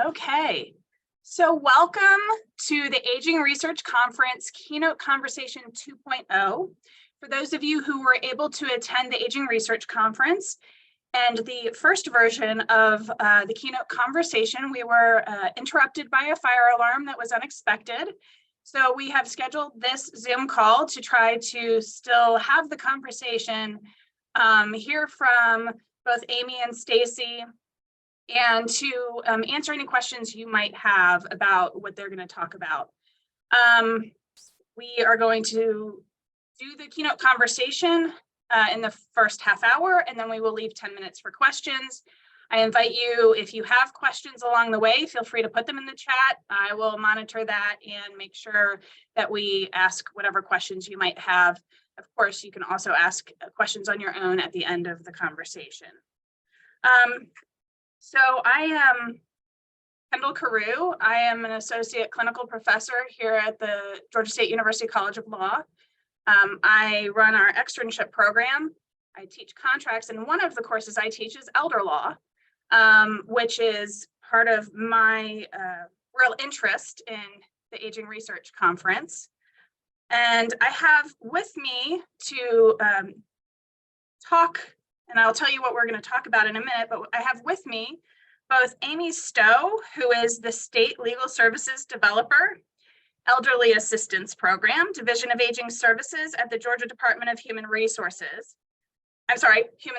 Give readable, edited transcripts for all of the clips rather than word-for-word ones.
Okay, so welcome to the Aging Research Conference Keynote Conversation 2.0. For those of you who were able to attend the Aging Research Conference and the first version of the keynote conversation, we were interrupted by a fire alarm that was unexpected. So we have scheduled this Zoom call to try to still have the conversation, hear from both Aimee and Stacie, and to answer any questions you might have about what they're going to talk about. We are going to do the keynote conversation in the first half hour, and then we will leave 10 minutes for questions. I invite you, if you have questions along the way, feel free to put them in the chat. I will monitor that and make sure that we ask whatever questions you might have. Of course, you can also ask questions on your own at the end of the conversation. So I am Kendall Kerew. I am an associate clinical professor here at the Georgia State University College of Law. I run our externship program. I teach contracts, and one of the courses I teach is elder law, which is part of my real interest in the Aging Research Conference. And I have with me to talk, and I'll tell you what we're going to talk about in a minute, but I have with me both Aimee Stowe, who is the State Legal Services Developer, Elderly Assistance Program, Division of Aging Services at the Georgia Department of Human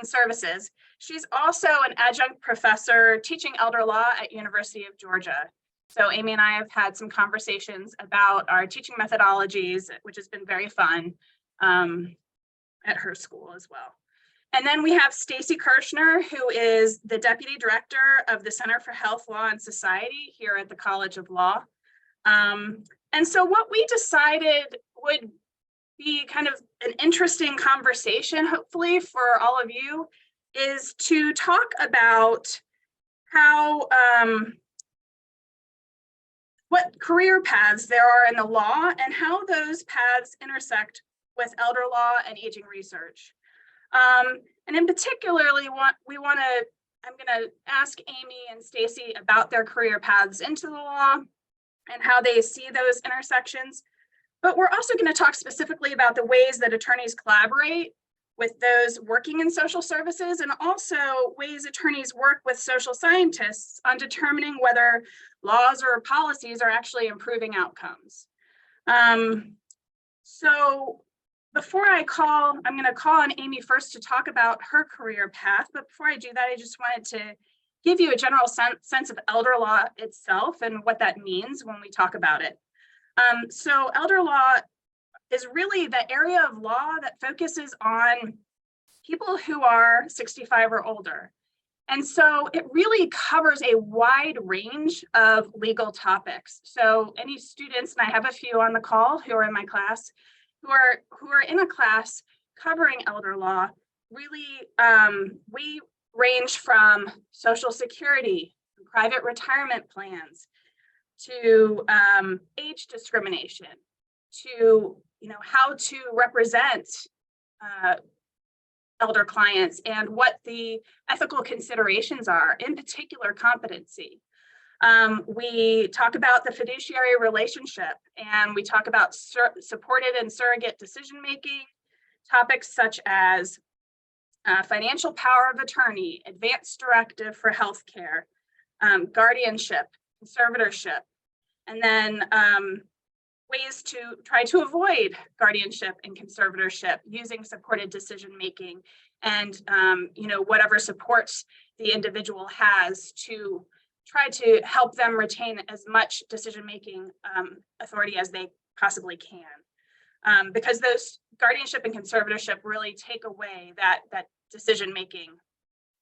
Services. She's also an adjunct professor teaching elder law at University of Georgia. So Aimee and I have had some conversations about our teaching methodologies, which has been very fun at her school as well. And then we have Stacie Kershner, who is the Deputy Director of the Center for Health, Law, and Society here at the College of Law. And so what we decided would be kind of an interesting conversation, hopefully for all of you, is to talk about how, what career paths there are in the law and how those paths intersect with elder law and aging research. And in particularly, I'm going to ask Aimee and Stacie about their career paths into the law and how they see those intersections. But we're also going to talk specifically about the ways that attorneys collaborate with those working in social services, and also ways attorneys work with social scientists on determining whether laws or policies are actually improving outcomes. So before I'm going to call on Aimee first to talk about her career path, but before I do that, I just wanted to give you a general sense of elder law itself and what that means when we talk about it. So elder law is really the area of law that focuses on people who are 65 or older. And so it really covers a wide range of legal topics. So any students, and I have a few on the call who are in my class, who are in a class covering elder law, really, we range from Social Security, private retirement plans, to age discrimination, to how to represent elder clients and what the ethical considerations are, in particular competency. We talk about the fiduciary relationship, and we talk about supported and surrogate decision-making, topics such as financial power of attorney, advance directive for healthcare, guardianship, conservatorship, and then ways to try to avoid guardianship and conservatorship using supported decision-making and whatever supports the individual has to try to help them retain as much decision-making authority as they possibly can. Because those guardianship and conservatorship really take away that decision-making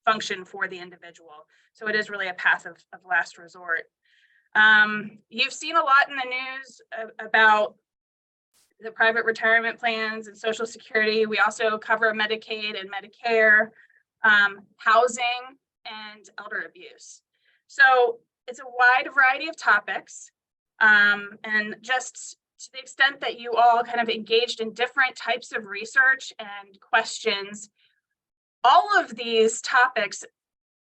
function for the individual. So it is really a path of last resort. You've seen a lot in the news about the private retirement plans and Social Security. We also cover Medicaid and Medicare, housing, and elder abuse. So it's a wide variety of topics, and just to the extent that you all kind of engaged in different types of research and questions, all of these topics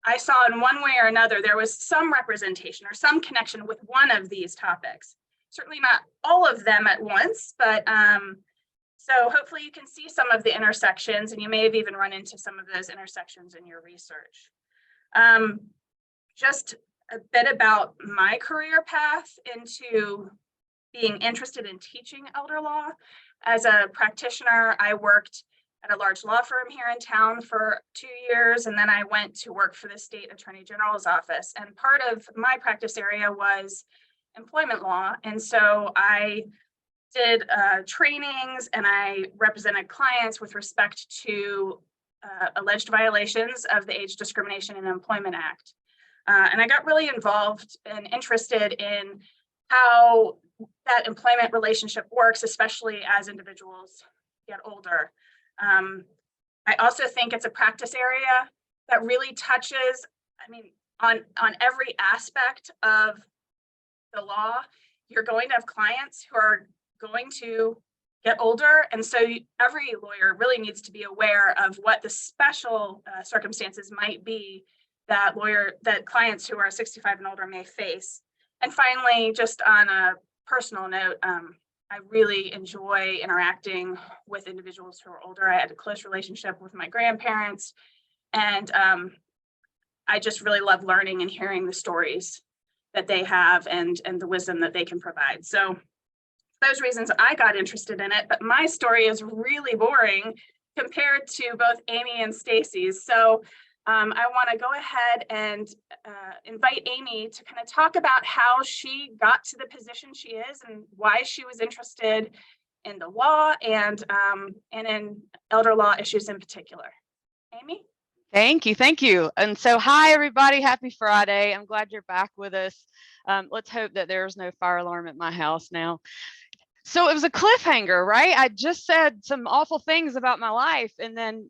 I saw in one way or another, there was some representation or some connection with one of these topics. Certainly not all of them at once, but so hopefully you can see some of the intersections, and you may have even run into some of those intersections in your research. Just a bit about my career path into being interested in teaching elder law. As a practitioner, I worked at a large law firm here in town for 2 years, and then I went to work for the state attorney general's office. And part of my practice area was employment law. And so I did trainings, and I represented clients with respect to alleged violations of the Age Discrimination in Employment Act. And I got really involved and interested in how that employment relationship works, especially as individuals get older. I also think it's a practice area that really touches, on every aspect of the law. You're going to have clients who are going to get older, and so every lawyer really needs to be aware of what the special circumstances might be that clients who are 65 and older may face. And finally, just on a personal note, I really enjoy interacting with individuals who are older. I had a close relationship with my grandparents, and I just really love learning and hearing the stories that they have and the wisdom that they can provide. So for those reasons, I got interested in it, but my story is really boring compared to both Aimee and Stacie's. So I want to go ahead and invite Aimee to kind of talk about how she got to the position she is and why she was interested in the law and in elder law issues in particular. Aimee? Thank you. And so, hi, everybody. Happy Friday. I'm glad you're back with us. Let's hope that there's no fire alarm at my house now. So it was a cliffhanger, right? I just said some awful things about my life, and then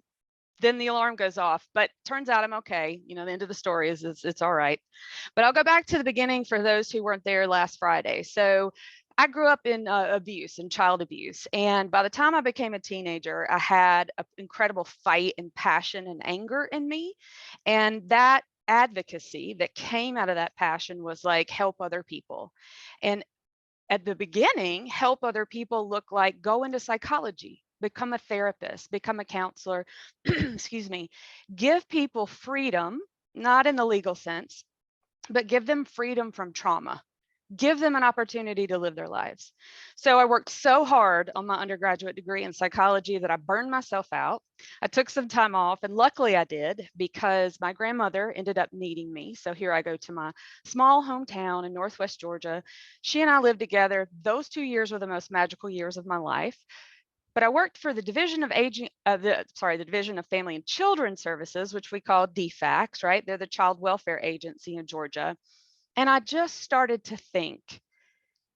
the alarm goes off, but turns out I'm okay. You know, the end of the story is it's all right. But I'll go back to the beginning for those who weren't there last Friday. So I grew up in abuse and child abuse. And by the time I became a teenager, I had an incredible fight and passion and anger in me. And that advocacy that came out of that passion was like, help other people. And at the beginning, help other people look like go into psychology, become a therapist, become a counselor, excuse me, give people freedom, not in the legal sense, but give them freedom from trauma, give them an opportunity to live their lives. So I worked so hard on my undergraduate degree in psychology that I burned myself out. I took some time off, and luckily I did, because my grandmother ended up needing me. So here I go to my small hometown in Northwest Georgia. She and I lived together. Those 2 years were the most magical years of my life. But I worked for the Division of the Division of Family and Children Services, which we call DFACS, right? They're the child welfare agency in Georgia. And I just started to think,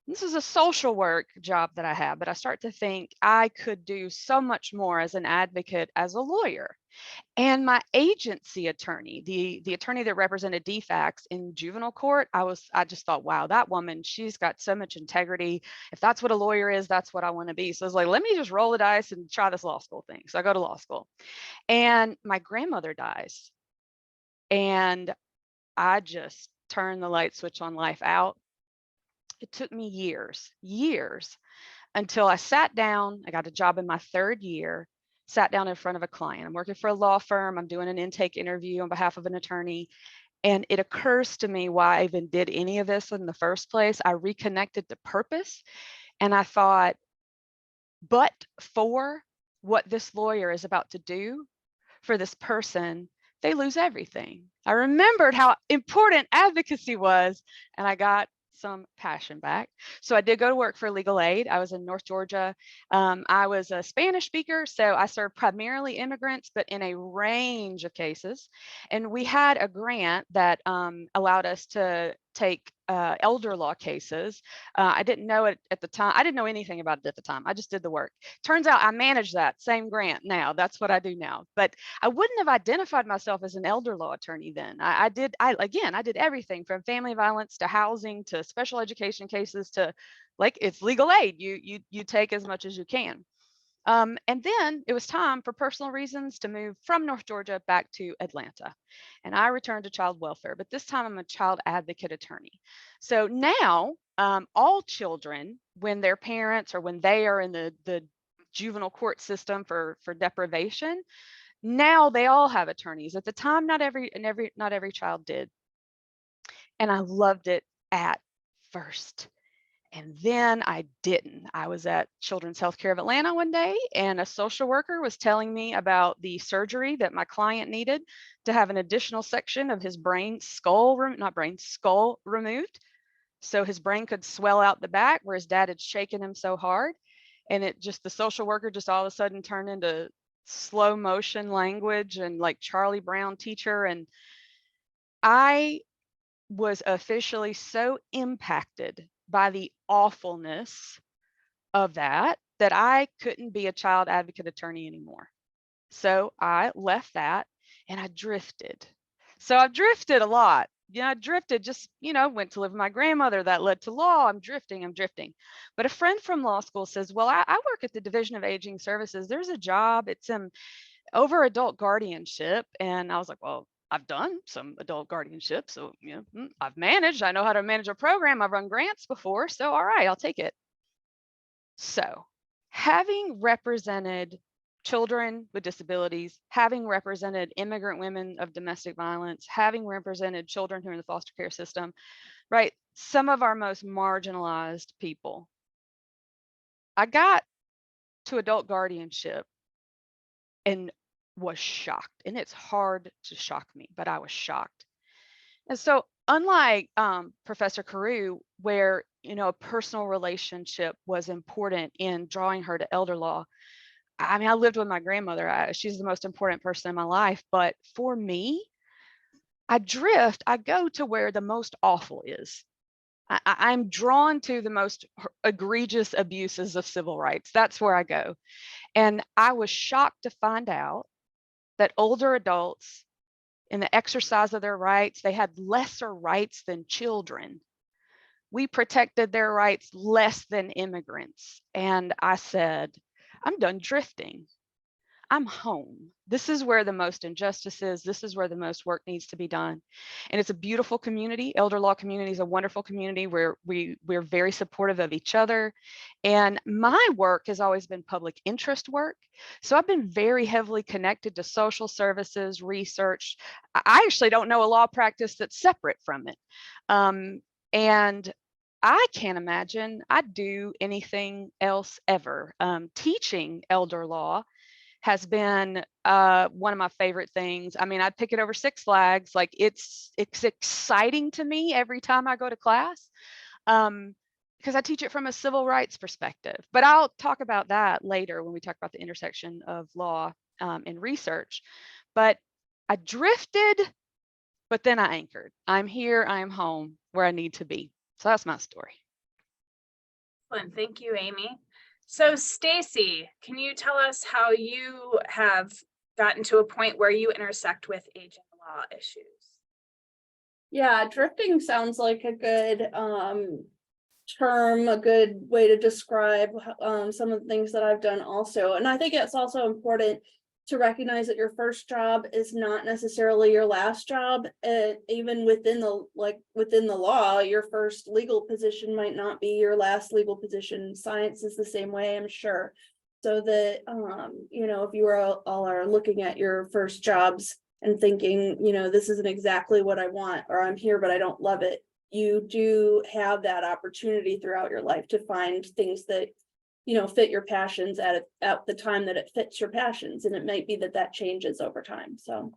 this is a social work job that I have, but I start to think I could do so much more as an advocate, as a lawyer. And my agency attorney, the attorney that represented DFACS in juvenile court, I just thought, wow, that woman, she's got so much integrity. If that's what a lawyer is, that's what I want to be. So I was like, let me just roll the dice and try this law school thing. So I go to law school, and my grandmother dies. And I just turned the light switch on life out. It took me years until I sat down. I got a job in my 3rd year, sat down in front of a client. I'm working for a law firm. I'm doing an intake interview on behalf of an attorney. And it occurs to me why I even did any of this in the first place. I reconnected to purpose. And I thought, but for what this lawyer is about to do for this person, they lose everything. I remembered how important advocacy was, and I got some passion back. So I did go to work for legal aid. I was in North Georgia. I was a Spanish speaker, so I served primarily immigrants, but in a range of cases. And we had a grant that allowed us to take elder law cases. I didn't know it at the time. I didn't know anything about it at the time. I just did the work. Turns out I manage that same grant now. That's what I do now. But I wouldn't have identified myself as an elder law attorney then. I did everything from family violence to housing to special education cases to, like, it's legal aid. You take as much as you can. And then it was time for personal reasons to move from North Georgia back to Atlanta. And I returned to child welfare, but this time I'm a child advocate attorney. So now all children, when their parents or when they are in the juvenile court system for deprivation, now they all have attorneys. At the time, not every child did. And I loved it at first. And then I didn't. I was at Children's Healthcare of Atlanta one day, and a social worker was telling me about the surgery that my client needed to have an additional section of his skull removed. So his brain could swell out the back where his dad had shaken him so hard. And the social worker just all of a sudden turned into slow motion language and like Charlie Brown teacher. And I was officially so impacted by the awfulness of that I couldn't be a child advocate attorney anymore. So I left that and I drifted. So I've drifted a lot. I drifted, just, went to live with my grandmother. That led to law. I'm drifting. But a friend from law school says, well, I work at the Division of Aging Services. There's a job. It's over adult guardianship. And I was like, well, I've done some adult guardianship. So, I've managed. I know how to manage a program. I've run grants before. So, all right, I'll take it. So, having represented children with disabilities, having represented immigrant women of domestic violence, having represented children who are in the foster care system, right? Some of our most marginalized people. I got to adult guardianship and was shocked. And it's hard to shock me, but I was shocked. And so unlike Professor Kerew, where, a personal relationship was important in drawing her to elder law, I mean, I lived with my grandmother. She's the most important person in my life. But for me, I go to where the most awful is. I'm drawn to the most egregious abuses of civil rights. That's where I go. And I was shocked to find out that older adults, in the exercise of their rights, they had lesser rights than children. We protected their rights less than immigrants. And I said, I'm done drifting. I'm home. This is where the most injustice is. This is where the most work needs to be done. And it's a beautiful community. Elder law community is a wonderful community where we're very supportive of each other. And my work has always been public interest work. So I've been very heavily connected to social services, research. I actually don't know a law practice that's separate from it. And I can't imagine I'd do anything else ever. Teaching elder law has been one of my favorite things. I mean, I'd pick it over Six Flags. Like it's exciting to me every time I go to class because I teach it from a civil rights perspective. But I'll talk about that later when we talk about the intersection of law and research. But I drifted, but then I anchored. I'm here, I am home where I need to be. So that's my story. Excellent. Thank you, Aimee. So Stacie, can you tell us how you have gotten to a point where you intersect with aging law issues? Yeah, drifting sounds like a good term, a good way to describe some of the things that I've done also. And I think it's also important to recognize that your first job is not necessarily your last job. Even within the law, your first legal position might not be your last legal position. Science is the same way, I'm sure. So that if you all are looking at your first jobs and thinking, this isn't exactly what I want, or I'm here but I don't love it, you do have that opportunity throughout your life to find things that fit your passions at the time that it fits your passions. And it might be that changes over time. So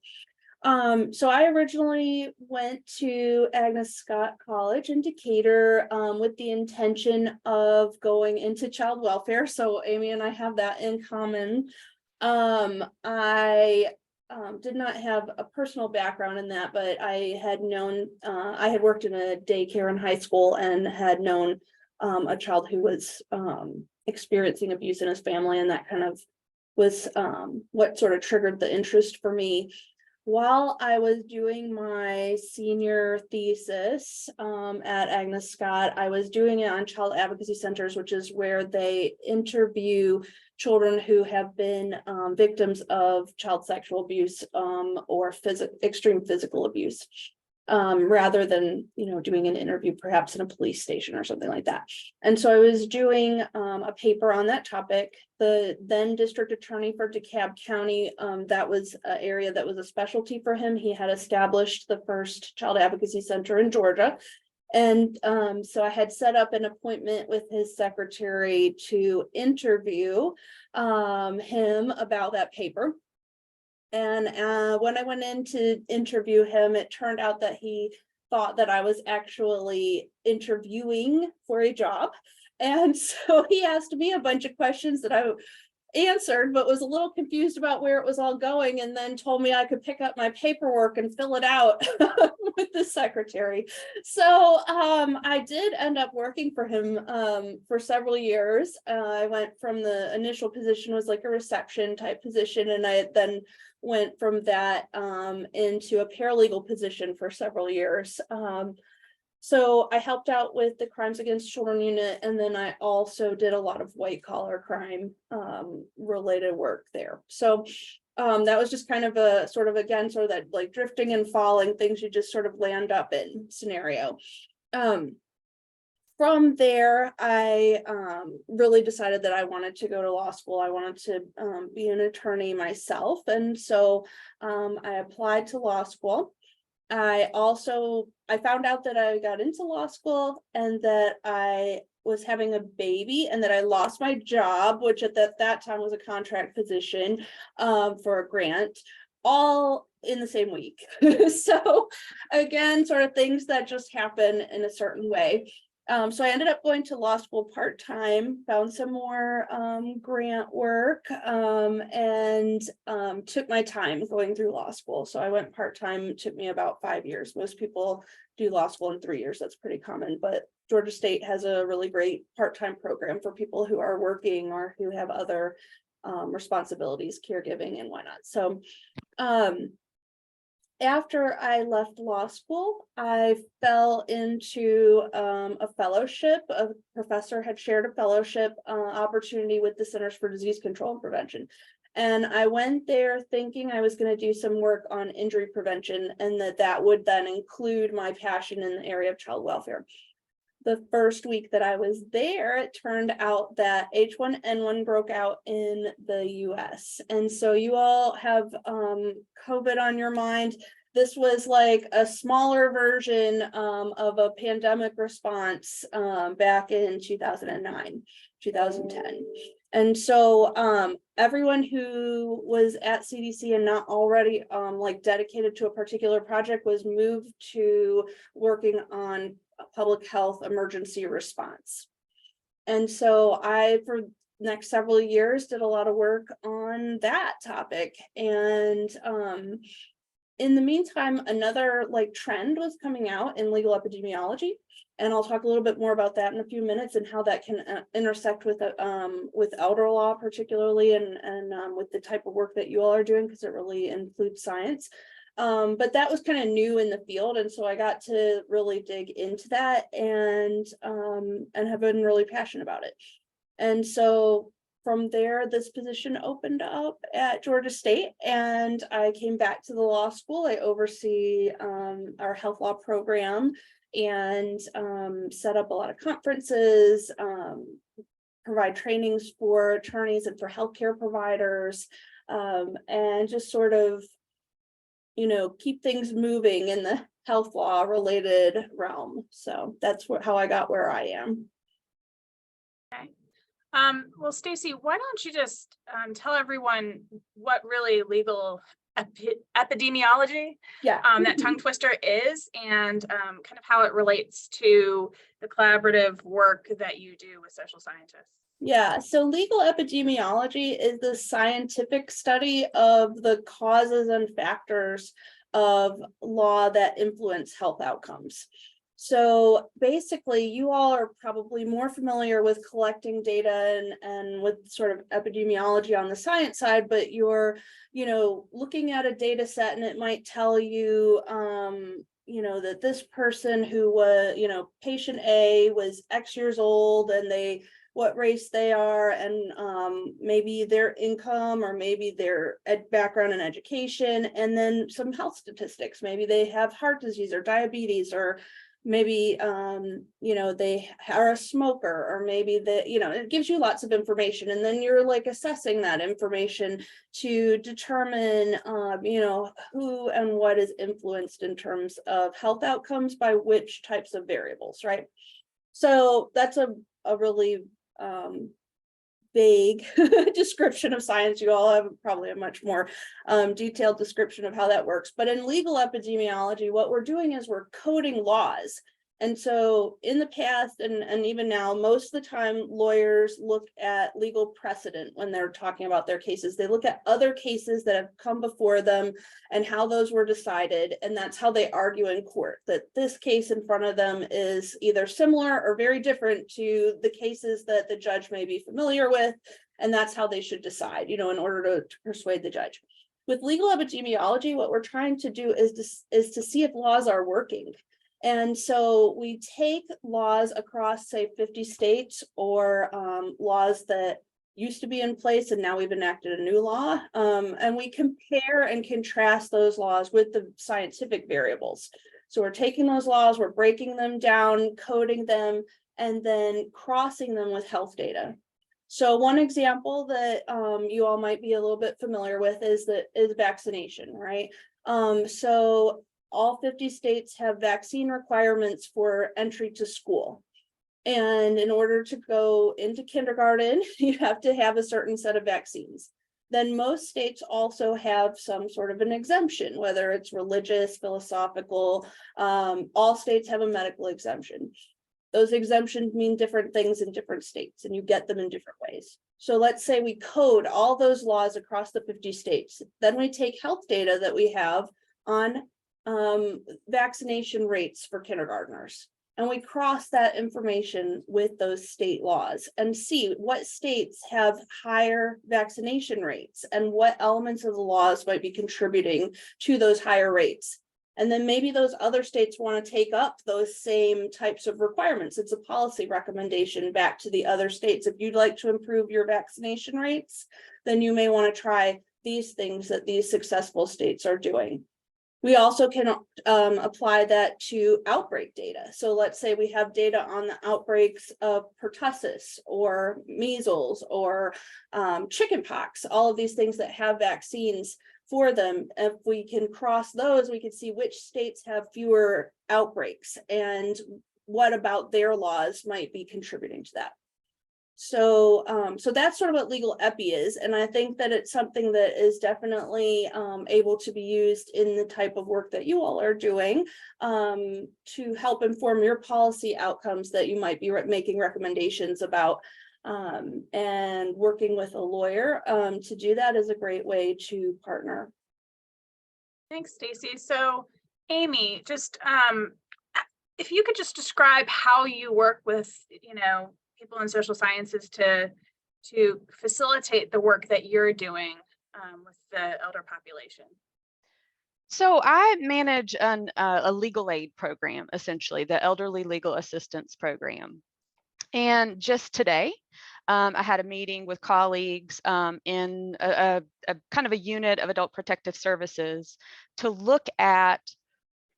I originally went to Agnes Scott College in Decatur with the intention of going into child welfare. So Aimee and I have that in common. I did not have a personal background in that, but I had worked in a daycare in high school and had known a child who was experiencing abuse in his family, and that kind of was what sort of triggered the interest for me while I was doing my senior thesis at Agnes Scott, I was doing it on child advocacy centers, which is where they interview children who have been victims of child sexual abuse or extreme physical abuse, rather than, doing an interview perhaps in a police station or something like that. And so I was doing a paper on that topic. The then district attorney for DeKalb County, that was an area that was a specialty for him. He had established the first child advocacy center in Georgia. And so I had set up an appointment with his secretary to interview him about that paper. And when I went in to interview him, it turned out that he thought that I was actually interviewing for a job. And so he asked me a bunch of questions that I answered, but was a little confused about where it was all going, and then told me I could pick up my paperwork and fill it out with the secretary. So I did end up working for him for several years. I went from the initial position was like a reception type position, and I then went from that into a paralegal position for several years. So I helped out with the Crimes Against Children unit, and then I also did a lot of white collar crime related work there. So that was just kind of a sort of that like drifting and falling, things you just sort of land up in scenario. From there, I really decided that I wanted to go to law school. I wanted to be an attorney myself. And so I applied to law school. I found out that I got into law school and that I was having a baby and that I lost my job, which at that time was a contract position for a grant, all in the same week. So again, sort of things that just happen in a certain way. So I ended up going to law school part-time, found some more grant work, and took my time going through law school. So I went part-time, it took me about 5 years. Most people do law school in 3 years, that's pretty common, but Georgia State has a really great part-time program for people who are working or who have other responsibilities, caregiving and whatnot. So after I left law school, I fell into a fellowship. A professor had shared a fellowship opportunity with the Centers for Disease Control and Prevention. And I went there thinking I was going to do some work on injury prevention, and that would then include my passion in the area of child welfare. The first week that I was there, it turned out that H1N1 broke out in the US. And so you all have COVID on your mind. This was like a smaller version of a pandemic response back in 2009, 2010. And so everyone who was at CDC and not already like dedicated to a particular project was moved to working on public health emergency response. And so I, for the next several years, did a lot of work on that topic. And in the meantime, another like trend was coming out in legal epidemiology. And I'll talk a little bit more about that in a few minutes and how that can intersect with elder law, particularly, and with the type of work that you all are doing, because it really includes science. But that was kind of new in the field, and so I got to really dig into that and have been really passionate about it. And so from there, this position opened up at Georgia State, and I came back to the law school. I oversee our health law program and set up a lot of conferences, provide trainings for attorneys and for healthcare providers, and just sort of, keep things moving in the health law related realm. So that's how I got where I am. Okay. Well, Stacie, why don't you just tell everyone what really legal epidemiology, that tongue twister is, and kind of how it relates to the collaborative work that you do with social scientists. Yeah, so legal epidemiology is the scientific study of the causes and factors of law that influence health outcomes. So basically, you all are probably more familiar with collecting data and with sort of epidemiology on the science side, but you're, looking at a data set and it might tell you, that this person who was, patient A was X years old and what race they are, and maybe their income, or maybe their background in education, and then some health statistics. Maybe they have heart disease or diabetes, or maybe they are a smoker, or maybe it gives you lots of information, and then you're like assessing that information to determine who and what is influenced in terms of health outcomes by which types of variables, right? So that's a really vague description of science. You all have probably a much more detailed description of how that works. But in legal epidemiology, what we're doing is we're coding laws. And so in the past, and even now, most of the time, lawyers look at legal precedent when they're talking about their cases. They look at other cases that have come before them and how those were decided. And that's how they argue in court, that this case in front of them is either similar or very different to the cases that the judge may be familiar with. And that's how they should decide, in order to persuade the judge. With legal epidemiology, what we're trying to do is to see if laws are working. And so we take laws across, say, 50 states, or laws that used to be in place and now we've enacted a new law, and we compare and contrast those laws with the scientific variables. So we're taking those laws, we're breaking them down, coding them, and then crossing them with health data. So one example that you all might be a little bit familiar with is vaccination, right? So all 50 states have vaccine requirements for entry to school. And in order to go into kindergarten, you have to have a certain set of vaccines. Then most states also have some sort of an exemption, whether it's religious, philosophical. All states have a medical exemption. Those exemptions mean different things in different states, and you get them in different ways. So let's say we code all those laws across the 50 states. Then we take health data that we have on vaccination rates for kindergartners, and we cross that information with those state laws and see what states have higher vaccination rates and what elements of the laws might be contributing to those higher rates. And then maybe those other states want to take up those same types of requirements. It's a policy recommendation back to the other states. If you'd like to improve your vaccination rates, then you may want to try these things that these successful states are doing. We also can apply that to outbreak data. So let's say we have data on the outbreaks of pertussis or measles or chickenpox, all of these things that have vaccines for them. If we can cross those, we can see which states have fewer outbreaks and what about their laws might be contributing to that. So that's sort of what legal epi is. And I think that it's something that is definitely able to be used in the type of work that you all are doing to help inform your policy outcomes that you might be making recommendations about. And working with a lawyer to do that is a great way to partner. Thanks, Stacie. So Aimee, just if you could just describe how you work with, people in social sciences to facilitate the work that you're doing with the elder population. So I manage a legal aid program, essentially, the Elderly Legal Assistance Program. And just today, I had a meeting with colleagues in a kind of a unit of adult protective services to look at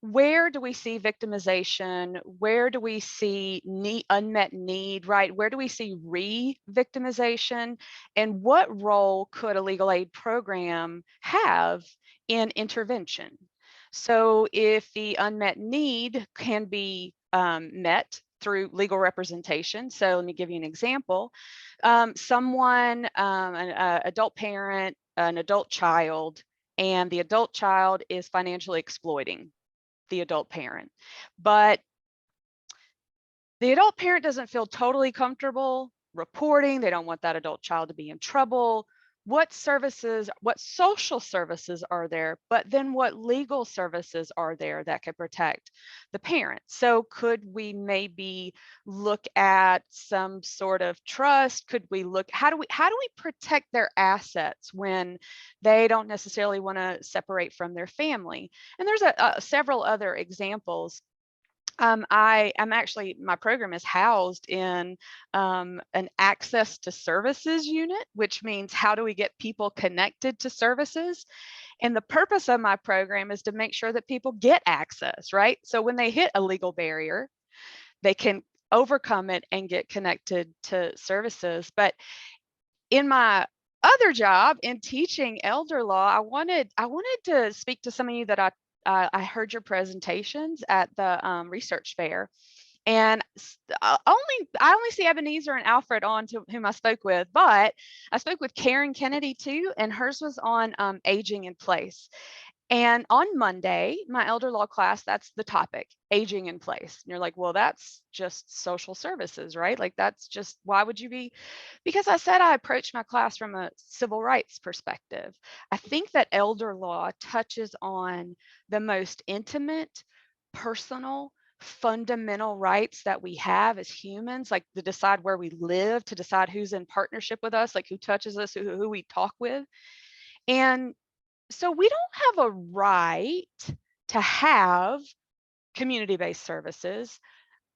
where do we see victimization, where do we see unmet need, right? Where do we see re-victimization, and what role could a legal aid program have in intervention? So if the unmet need can be met through legal representation. So let me give you an example. Someone, an adult parent, an adult child, and the adult child is financially exploiting the adult parent. But the adult parent doesn't feel totally comfortable reporting. They don't want that adult child to be in trouble. what services, what social services are there, but then what legal services are there that could protect the parents? So could we maybe look at some sort of trust? Could we look, how do we protect their assets when they don't necessarily want to separate from their family? And there's several other examples. I'm actually, my program is housed in an access to services unit, which means how do we get people connected to services? And the purpose of my program is to make sure that people get access, right? So when they hit a legal barrier, they can overcome it and get connected to services. But in my other job in teaching elder law, I wanted to speak to some of you that I heard your presentations at the research fair, and I only see Ebenezer and Alfred on, to whom I spoke with, but I spoke with Karen Kennedy too, and hers was on aging in place. And on Monday, my elder law class, that's the topic, aging in place. And you're like, well, that's just social services, right? Like, that's just, why would you be? Because I said I approached my class from a civil rights perspective. I think that elder law touches on the most intimate, personal, fundamental rights that we have as humans, like to decide where we live, to decide who's in partnership with us, like who touches us, who we talk with. And so we don't have a right to have community-based services,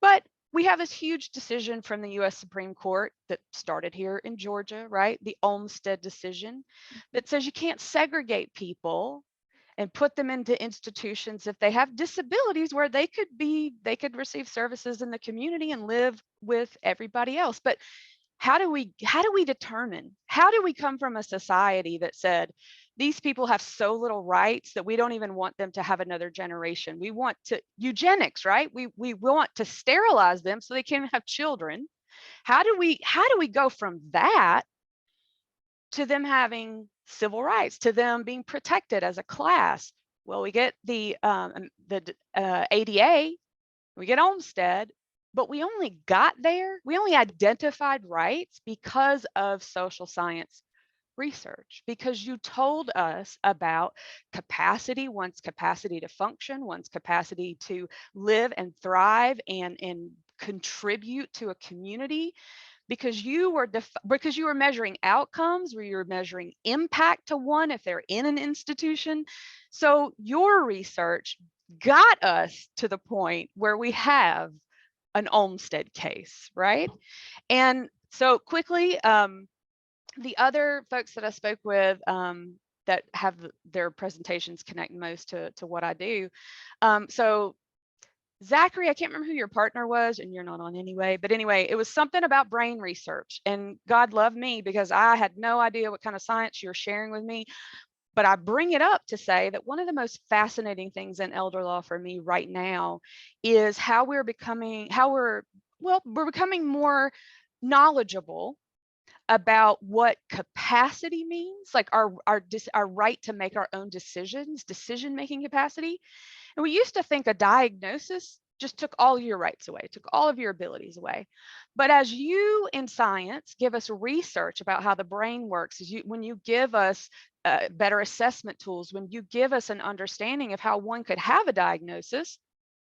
but we have this huge decision from the US Supreme Court that started here in Georgia, right? The Olmstead decision that says you can't segregate people and put them into institutions if they have disabilities where they could receive services in the community and live with everybody else. But how do we determine, how do we come from a society that said these people have so little rights that we don't even want them to have another generation? We want to eugenics, right? We want to sterilize them so they can't have children. How do we go from that to them having civil rights, to them being protected as a class? Well, we get the ADA, we get Olmstead, but we only got there, we only identified rights because of social science research, because you told us about capacity, one's capacity to function, one's capacity to live and thrive and contribute to a community, because you were measuring outcomes, where you were measuring impact to one if they're in an institution. So your research got us to the point where we have an Olmstead case, right? And so quickly, the other folks that I spoke with that have their presentations connect most to what I do. So Zachary, I can't remember who your partner was, and you're not on anyway, but anyway, it was something about brain research, and God loved me because I had no idea what kind of science you were sharing with me. But I bring it up to say that one of the most fascinating things in elder law for me right now is how we're becoming more knowledgeable about what capacity means, like our right to make our own decisions, decision-making capacity. And we used to think a diagnosis just took all your rights away, took all of your abilities away. But as you in science give us research about how the brain works, when you give us better assessment tools, when you give us an understanding of how one could have a diagnosis,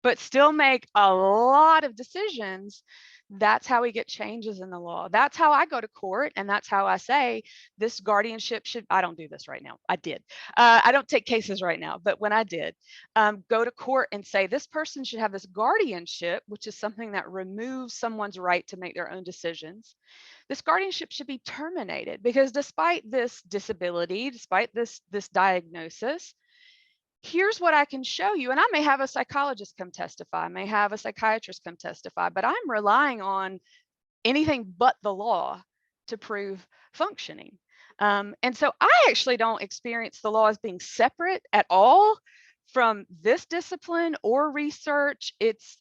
but still make a lot of decisions, that's how we get changes in the law. That's how I go to court, and that's how I say this guardianship should, I don't do this right now, I did. I don't take cases right now, but when I did, go to court and say this person should have this guardianship, which is something that removes someone's right to make their own decisions. This guardianship should be terminated because despite this disability, despite this diagnosis, here's what I can show you. And I may have a psychologist come testify, I may have a psychiatrist come testify, but I'm relying on anything but the law to prove functioning. And so I actually don't experience the law as being separate at all from this discipline or research. It's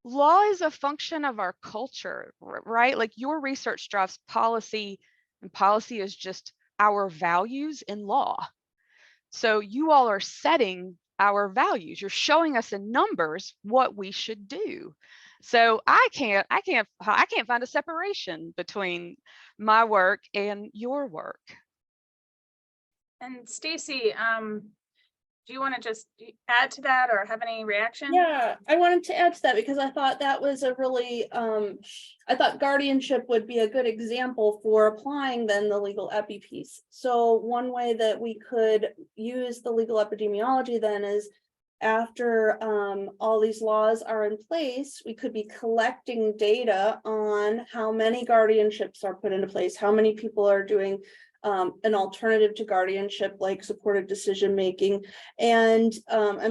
law is a function of our culture, right? Like your research drives policy, and policy is just our values in law. So you all are setting our values. You're showing us in numbers what we should do. So I can't find a separation between my work and your work. And Stacie, do you want to just add to that or have any reaction? Yeah, I wanted to add to that because I thought that was a really, I thought guardianship would be a good example for applying then the legal epi piece. So one way that we could use the legal epidemiology then is after all these laws are in place, we could be collecting data on how many guardianships are put into place, how many people are doing an alternative to guardianship like supported decision making, and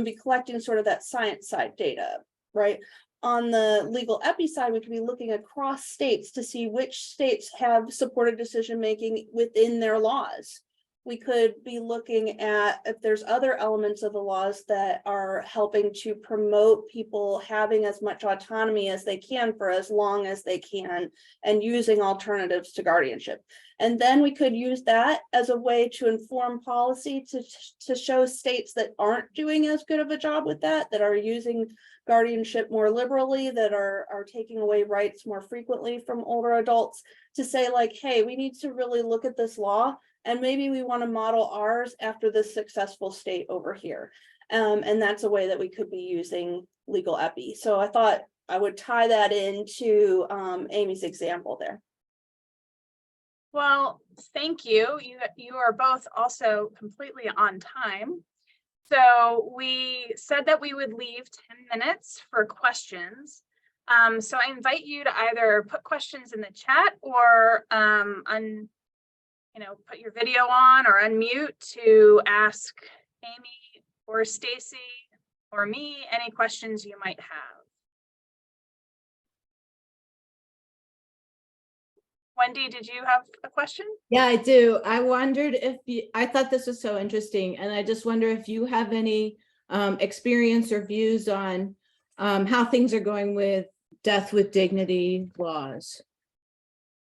be collecting sort of that science side data, right? On the legal epi side, we could be looking across states to see which states have supported decision making within their laws. We could be looking at if there's other elements of the laws that are helping to promote people having as much autonomy as they can for as long as they can and using alternatives to guardianship. And then we could use that as a way to inform policy to show states that aren't doing as good of a job with that are using guardianship more liberally, that are taking away rights more frequently from older adults, to say like, hey, we need to really look at this law and maybe we want to model ours after this successful state over here. And that's a way that we could be using legal epi. So I thought I would tie that into Aimee's example there. Well, thank you. You are both also completely on time. So we said that we would leave 10 minutes for questions. So I invite you to either put questions in the chat or put your video on or unmute to ask Aimee or Stacie or me any questions you might have. Wendy, did you have a question? Yeah, I do. I wondered if I thought this was so interesting, and I just wonder if you have any experience or views on how things are going with death with dignity laws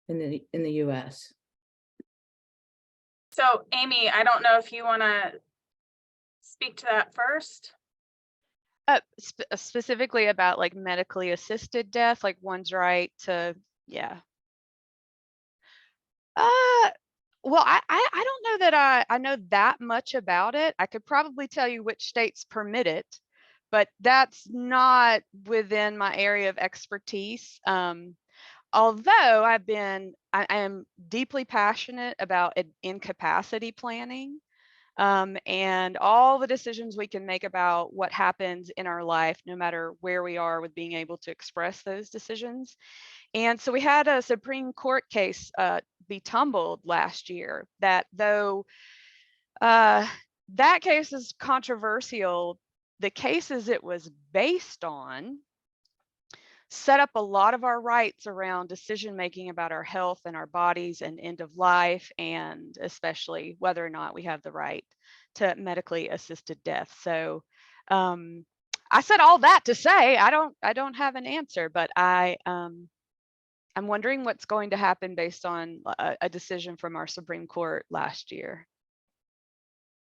in the US. So Aimee, I don't know if you want to speak to that first. Specifically about like medically assisted death, like one's right to, yeah. Well, I don't know that I know that much about it. I could probably tell you which states permit it, but that's not within my area of expertise. Although I am deeply passionate about incapacity planning, and all the decisions we can make about what happens in our life, no matter where we are, with being able to express those decisions. And so we had a Supreme Court case be tumbled last year that, though that case is controversial, the cases it was based on set up a lot of our rights around decision making about our health and our bodies and end of life, and especially whether or not we have the right to medically assisted death. So I said all that to say I don't have an answer, but I'm wondering what's going to happen based on a decision from our Supreme Court last year.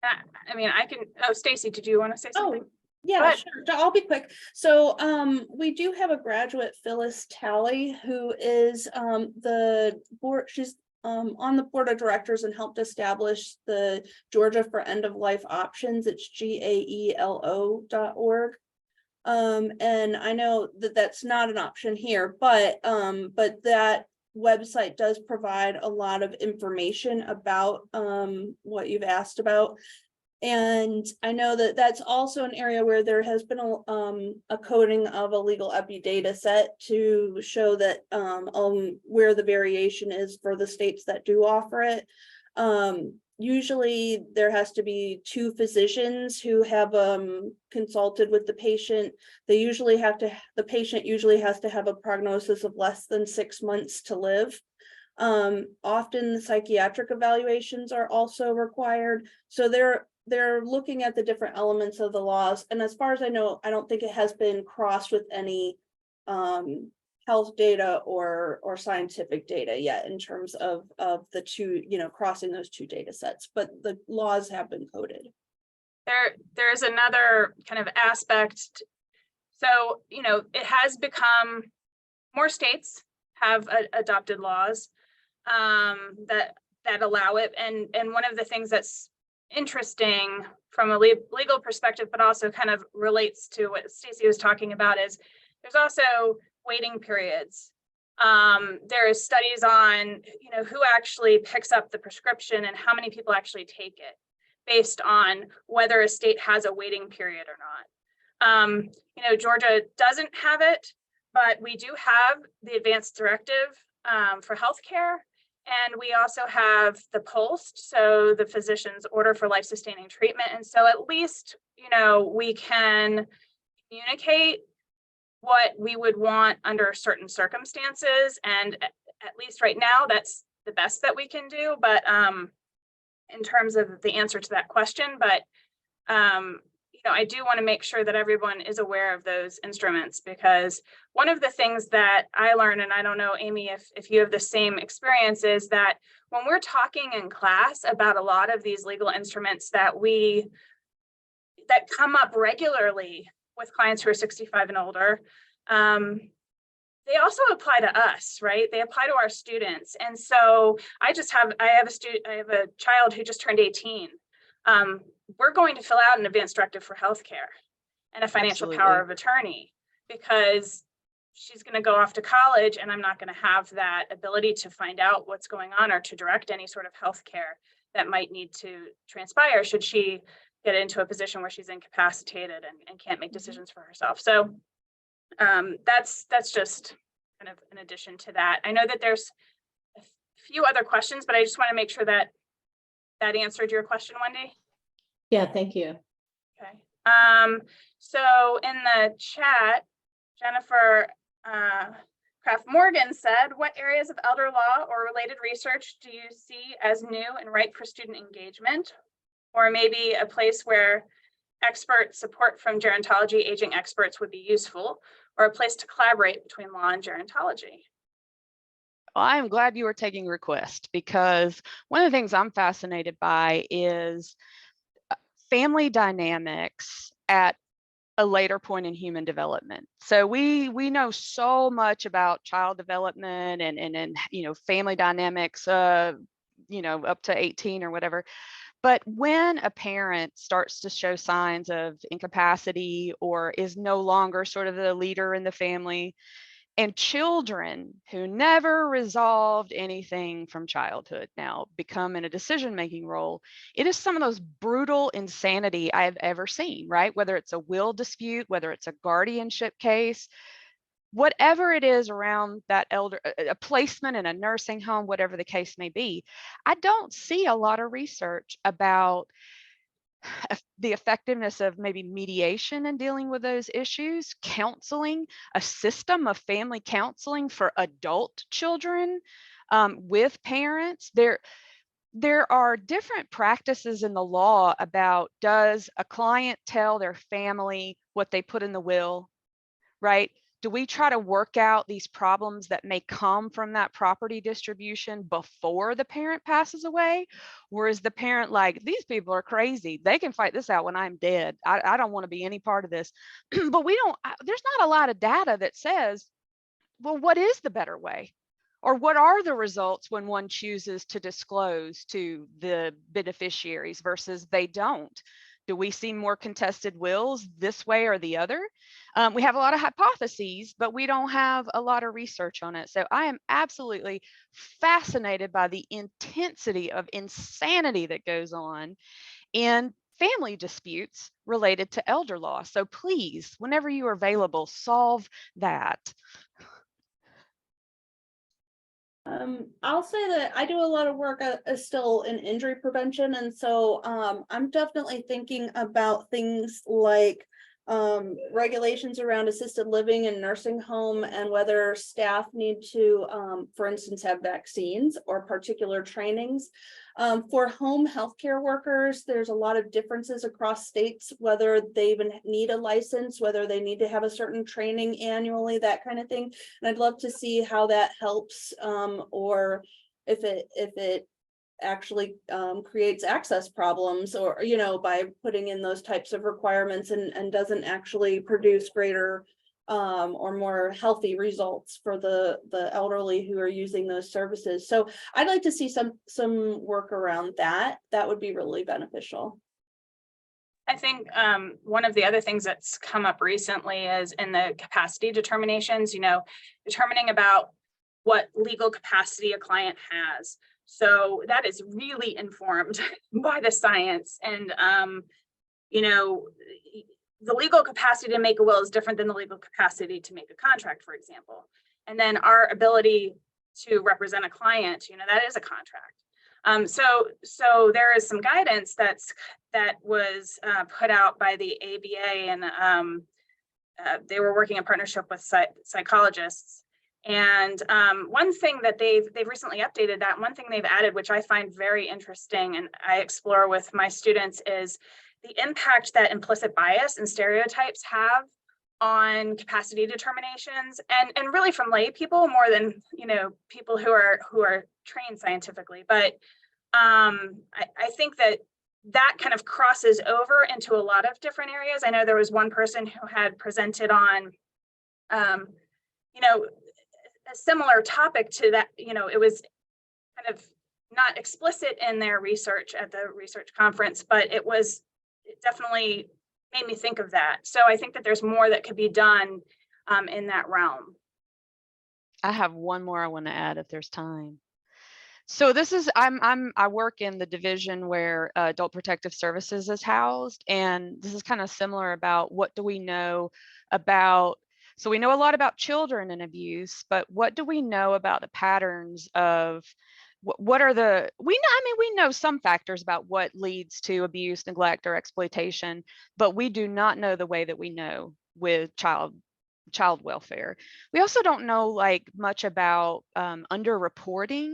I mean, I can. Oh, Stacie, did you want to say something? Oh, yeah, sure. I'll be quick. So we do have a graduate, Phyllis Talley, who is the board. She's on the board of directors and helped establish the Georgia for End of Life Options. It's GAELO.org. And I know that that's not an option here, but that website does provide a lot of information about what you've asked about. And I know that that's also an area where there has been a coding of a legal epi data set to show that where the variation is for the states that do offer it. Usually there has to be 2 physicians who have consulted with the patient. The patient usually has to have a prognosis of less than 6 months to live. Often the psychiatric evaluations are also required. So they're looking at the different elements of the laws. And as far as I know, I don't think it has been crossed with any health data or scientific data yet in terms of the 2, crossing those 2 data sets, but the laws have been coded. There's another kind of aspect. So, you know, it has become, more states have adopted laws that allow it. And one of the things that's interesting from a legal perspective, but also kind of relates to what Stacie was talking about, is there's also waiting periods. There is studies on, you know, who actually picks up the prescription and how many people actually take it based on whether a state has a waiting period or not. You know, Georgia doesn't have it, but we do have the advanced directive for healthcare. And we also have the POST, so the physician's order for life-sustaining treatment. And so at least, you know, we can communicate what we would want under certain circumstances. And at least right now, that's the best that we can do. But in terms of the answer to that question, but you know, I do want to make sure that everyone is aware of those instruments, because one of the things that I learned, and I don't know, Aimee, if you have the same experience, is that when we're talking in class about a lot of these legal instruments that come up regularly with clients who are 65 and older, they also apply to us, right? They apply to our students. And so I have a child who just turned 18. We're going to fill out an advanced directive for healthcare and a financial power of attorney, because she's going to go off to college and I'm not going to have that ability to find out what's going on or to direct any sort of healthcare that might need to transpire should she get into a position where she's incapacitated and can't make decisions for herself. So that's just kind of in addition to that. I know that there's a few other questions, but I just want to make sure that that answered your question, Wendy. Yeah, thank you. Okay. So in the chat, Jennifer Kraft Morgan said, what areas of elder law or related research do you see as new and ripe for student engagement? Or maybe a place where expert support from gerontology aging experts would be useful, or a place to collaborate between law and gerontology? Well, I'm glad you were taking request, because one of the things I'm fascinated by is family dynamics at a later point in human development. So we know so much about child development and you know, family dynamics, you know, up to 18 or whatever. But when a parent starts to show signs of incapacity or is no longer sort of the leader in the family, and children who never resolved anything from childhood now become in a decision-making role, it is some of those brutal insanity I've ever seen, right? Whether it's a will dispute, whether it's a guardianship case, whatever it is around that elder, a placement in a nursing home, whatever the case may be. I don't see a lot of research about the effectiveness of maybe mediation in dealing with those issues, counseling, a system of family counseling for adult children with parents. There are different practices in the law about, does a client tell their family what they put in the will, right? Do we try to work out these problems that may come from that property distribution before the parent passes away? Or is the parent like, these people are crazy, they can fight this out when I'm dead, I don't want to be any part of this? But there's not a lot of data that says, well, what is the better way? Or what are the results when one chooses to disclose to the beneficiaries versus they don't? Do we see more contested wills this way or the other? We have a lot of hypotheses, but we don't have a lot of research on it. So I am absolutely fascinated by the intensity of insanity that goes on in family disputes related to elder law. So please, whenever you are available, solve that. I'll say that I do a lot of work still in injury prevention. And so I'm definitely thinking about things like regulations around assisted living and nursing home, and whether staff need to, for instance, have vaccines or particular trainings. For home healthcare workers, there's a lot of differences across states, whether they even need a license, whether they need to have a certain training annually, that kind of thing. And I'd love to see how that helps, or if it actually creates access problems, or, you know, by putting in those types of requirements and doesn't actually produce greater or more healthy results for the elderly who are using those services. So I'd like to see some work around that. That would be really beneficial. I think one of the other things that's come up recently is in the capacity determinations, you know, determining about what legal capacity a client has. So that is really informed by the science. And, you know, the legal capacity to make a will is different than the legal capacity to make a contract, for example. And then our ability to represent a client, you know, that is a contract. So there is some guidance that was put out by the ABA, and they were working in partnership with psychologists. And one thing that they've recently updated, that one thing they've added, which I find very interesting and I explore with my students, is the impact that implicit bias and stereotypes have on capacity determinations, and really from lay people more than, you know, people who are trained scientifically. But I think that kind of crosses over into a lot of different areas. I know there was one person who had presented on, you know, a similar topic to that. You know, it was kind of not explicit in their research at the research conference, but it definitely made me think of that. So I think that there's more that could be done in that realm. I have one more I want to add if there's time. So this is, I work in the division where Adult Protective Services is housed, and this is kind of similar about what do we know about. So we know a lot about children and abuse, but what do we know about the patterns of what are the, we know some factors about what leads to abuse, neglect, or exploitation, but we do not know the way that we know with child welfare. We also don't know like much about underreporting.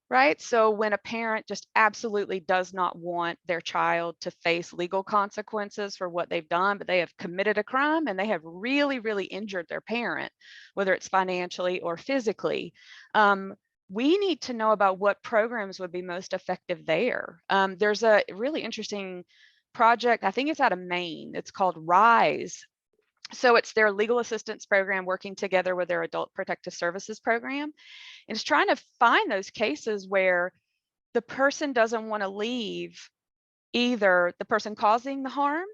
Right. So when a parent just absolutely does not want their child to face legal consequences for what they've done, but they have committed a crime and they have really, really injured their parent, whether it's financially or physically, we need to know about what programs would be most effective there. There's a really interesting project, I think it's out of Maine, it's called RISE. So it's their legal assistance program working together with their adult protective services program. And it's trying to find those cases where the person doesn't want to leave either the person causing the harm.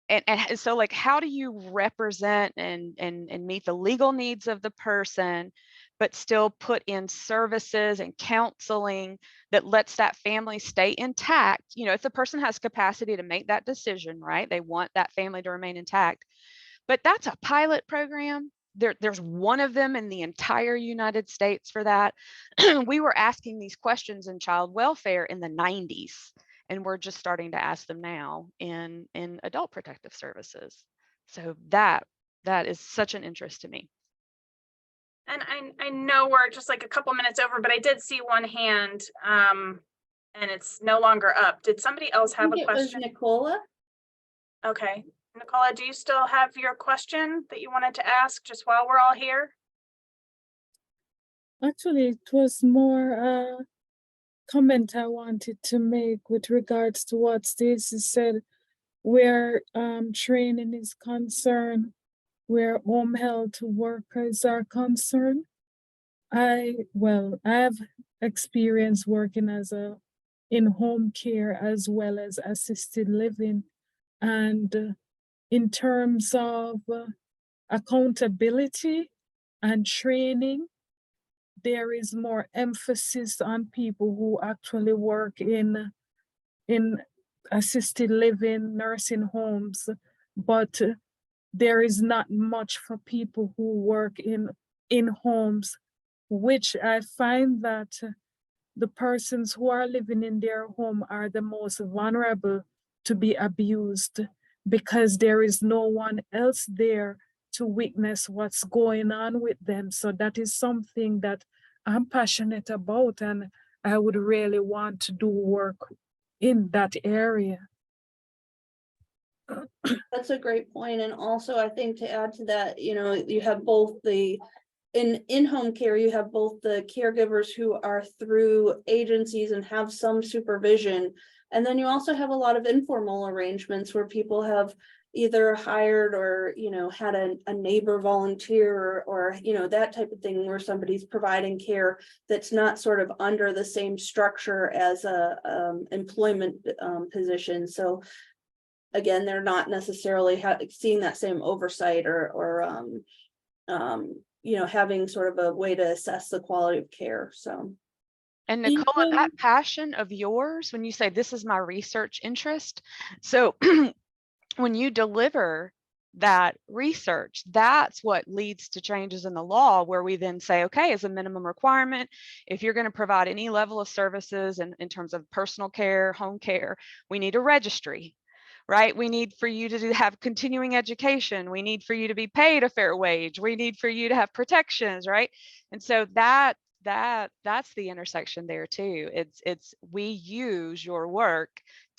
And so like, how do you represent and meet the legal needs of the person, but still put in services and counseling that lets that family stay intact? You know, if the person has capacity to make that decision, right? They want that family to remain intact, but that's a pilot program. There's one of them in the entire United States for that. We were asking these questions in child welfare in the 90s, and we're just starting to ask them now in adult protective services. So that is such an interest to me. And I know we're just like a couple minutes over, but I did see one hand and it's no longer up. Did somebody else have a question? It was Nicola. Okay. Nicola, do you still have your question that you wanted to ask just while we're all here? Actually, it was more a comment I wanted to make with regards to what Stacie said, where training is concerned, where home health workers are concerned. I have experience working as in home care as well as assisted living, and in terms of accountability and training, there is more emphasis on people who actually work in assisted living, nursing homes, but there is not much for people who work in homes, which I find that the persons who are living in their home are the most vulnerable to be abused, because there is no one else there to witness what's going on with them. So that is something that I'm passionate about, and I would really want to do work in that area. That's a great point. And also, I think to add to that, you know, you have both the in in-home care, you have both the caregivers who are through agencies and have some supervision. And then you also have a lot of informal arrangements where people have either hired or, had a neighbor volunteer or, that type of thing where somebody's providing care that's not sort of under the same structure as a employment position. So again, they're not necessarily seeing that same oversight or having sort of a way to assess the quality of care. So. And Nicola, Even- that passion of yours, when you say this is my research interest, so when you deliver that research, that's what leads to changes in the law, where we then say, okay, as a minimum requirement, if you're going to provide any level of services in terms of personal care, home care, we need a registry, right? We need for you to have continuing education. We need for you to be paid a fair wage. We need for you to have protections, right? And so that's the intersection there too. It's we use your work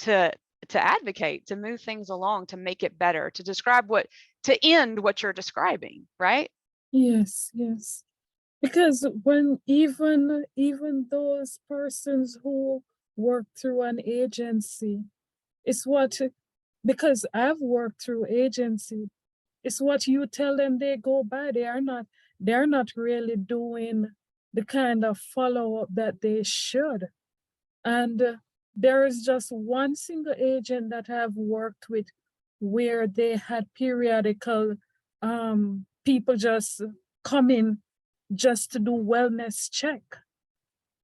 to advocate, to move things along, to make it better, to end what you're describing, right? Yes, yes. Because when even those persons who work through an agency, it's what, because I've worked through agency, it's what you tell them they go by. They're not really doing the kind of follow-up that they should. And there is just one single agent that I've worked with where they had periodical people just come in just to do wellness check.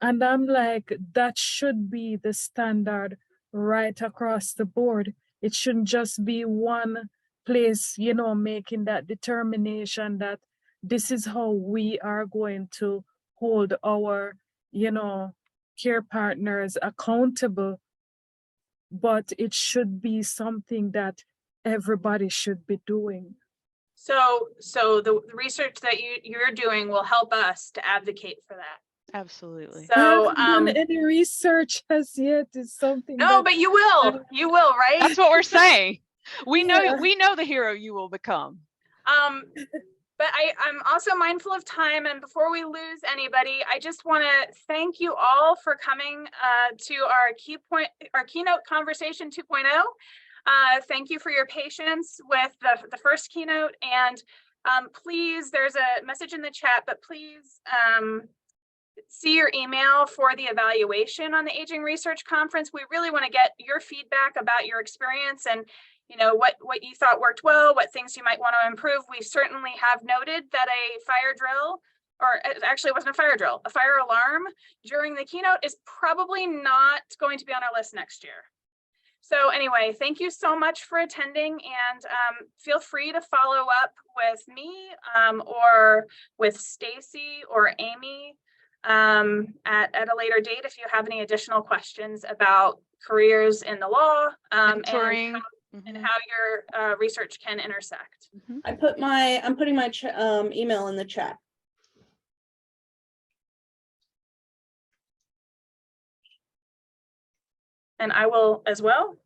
And I'm like, that should be the standard right across the board. It shouldn't just be one place, making that determination that this is how we are going to hold our, care partners accountable, but it should be something that everybody should be doing. So the research that you're doing will help us to advocate for that. Absolutely. So I haven't done any research as yet. Is something no, that but you will, right? That's what we're saying. We Yeah. know the hero you will become. But I'm also mindful of time, and before we lose anybody, I just want to thank you all for coming to our keynote conversation 2.0. Thank you for your patience with the first keynote, and please, there's a message in the chat, but please see your email for the evaluation on the Aging Research Conference. We really want to get your feedback about your experience and what you thought worked well, what things you might want to improve. We certainly have noted that a fire drill, or actually it wasn't a fire drill, a fire alarm during the keynote is probably not going to be on our list next year. So anyway, thank you so much for attending, and feel free to follow up with me or with Stacie or Aimee at a later date if you have any additional questions about careers in the law Mentoring. and how your research can intersect. I'm putting my email in the chat. And I will as well.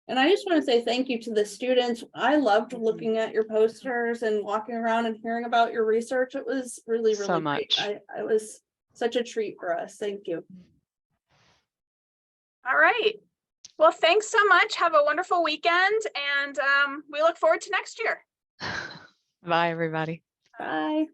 And I just want to say thank you to the students. I loved looking at your posters and walking around and hearing about your research. It was really, really So great. much. I was such a treat for us. Thank you. All right. Well, thanks so much. Have a wonderful weekend, and we look forward to next year. Bye, everybody. Bye.